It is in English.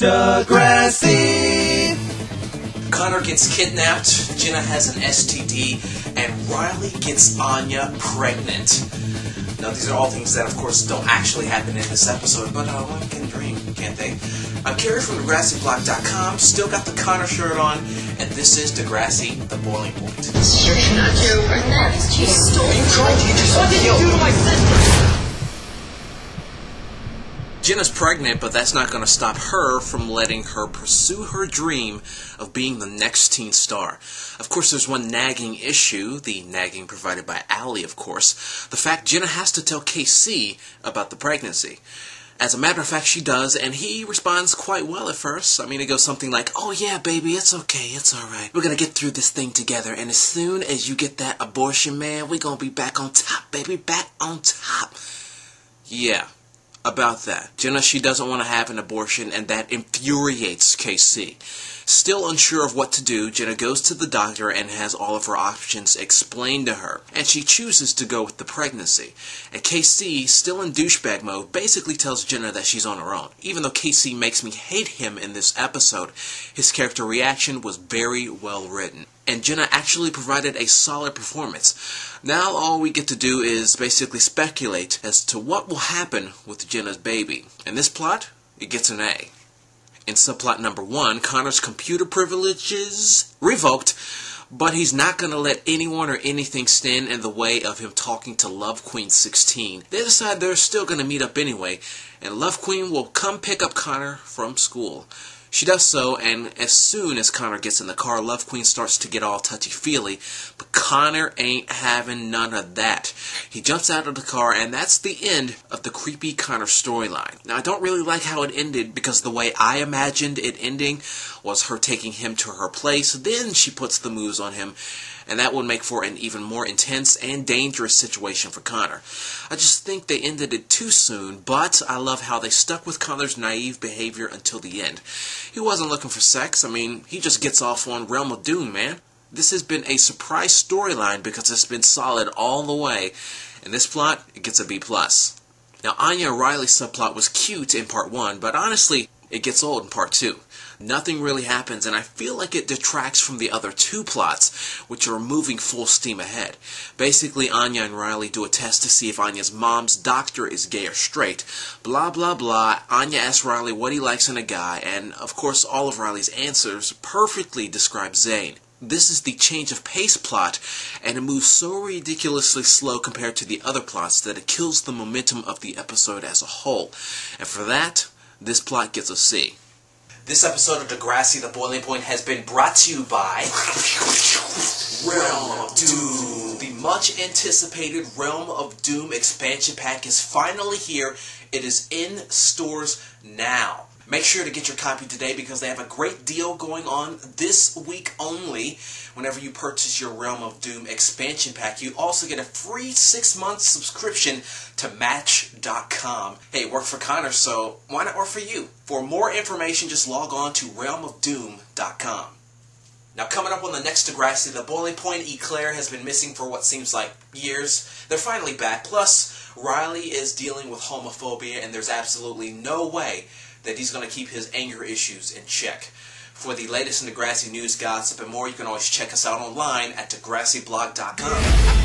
Degrassi! Connor gets kidnapped, Jenna has an STD, and Riley gets Anya pregnant. Now, these are all things that, of course, don't actually happen in this episode, but one can dream, can't they? I'm Kerry from DegrassiBlog.com, still got the Connor shirt on, and this is Degrassi, the Boiling Point. You're not you. You stole. You tried to get yourself killed. What did you do to my sister? Jenna's pregnant, but that's not going to stop her from letting her pursue her dream of being the next teen star. Of course, there's one nagging issue, the nagging provided by Allie, of course, the fact Jenna has to tell KC about the pregnancy. As a matter of fact, she does, and he responds quite well at first. I mean, it goes something like, "Oh yeah, baby, it's okay, it's alright. We're gonna get through this thing together, and as soon as you get that abortion, man, we're gonna be back on top, baby, back on top." Yeah. About that. Jenna, she doesn't want to have an abortion, and that infuriates KC. Still unsure of what to do, Jenna goes to the doctor and has all of her options explained to her, and she chooses to go with the pregnancy. And KC, still in douchebag mode, basically tells Jenna that she's on her own. Even though KC makes me hate him in this episode, his character reaction was very well written. And Jenna actually provided a solid performance. Now all we get to do is basically speculate as to what will happen with Jenna's baby. In this plot, it gets an A. In subplot number 1, Connor's computer privileges revoked, but he's not going to let anyone or anything stand in the way of him talking to Love Queen 16. They decide they're still going to meet up anyway, and Love Queen will come pick up Connor from school. She does so, and as soon as Connor gets in the car, Love Queen starts to get all touchy-feely, but Connor ain't having none of that. He jumps out of the car, and that's the end of the creepy Connor storyline. Now, I don't really like how it ended, because the way I imagined it ending was her taking him to her place, then she puts the moves on him, and that would make for an even more intense and dangerous situation for Connor. I just think they ended it too soon, but I love how they stuck with Connor's naive behavior until the end. He wasn't looking for sex. I mean, he just gets off on Realm of Doom, man. This has been a surprise storyline because it's been solid all the way. In this plot, it gets a B+. Now, Anya and Riley's subplot was cute in part 1, but honestly, it gets old in part 2. Nothing really happens, and I feel like it detracts from the other 2 plots, which are moving full steam ahead. Basically, Anya and Riley do a test to see if Anya's mom's doctor is gay or straight. Blah, blah, blah. Anya asks Riley what he likes in a guy, and of course all of Riley's answers perfectly describe Zane. This is the change of pace plot, and it moves so ridiculously slow compared to the other plots that it kills the momentum of the episode as a whole. And for that, this plot gets a C. This episode of Degrassi, The Boiling Point, has been brought to you by Realm of Doom. The much-anticipated Realm of Doom expansion pack is finally here. It is in stores now. Make sure to get your copy today because they have a great deal going on this week only. Whenever you purchase your Realm of Doom expansion pack, you also get a free 6-month subscription to Match.com. Hey, it worked for Connor, so why not work for you? For more information, just log on to realmofdoom.com. Now, coming up on the next Degrassi, The Boiling Point, Eclair has been missing for what seems like years. They're finally back. Plus, Riley is dealing with homophobia, and there's absolutely no way that he's going to keep his anger issues in check. For the latest in Degrassi news, gossip, and more, you can always check us out online at DegrassiBlog.com.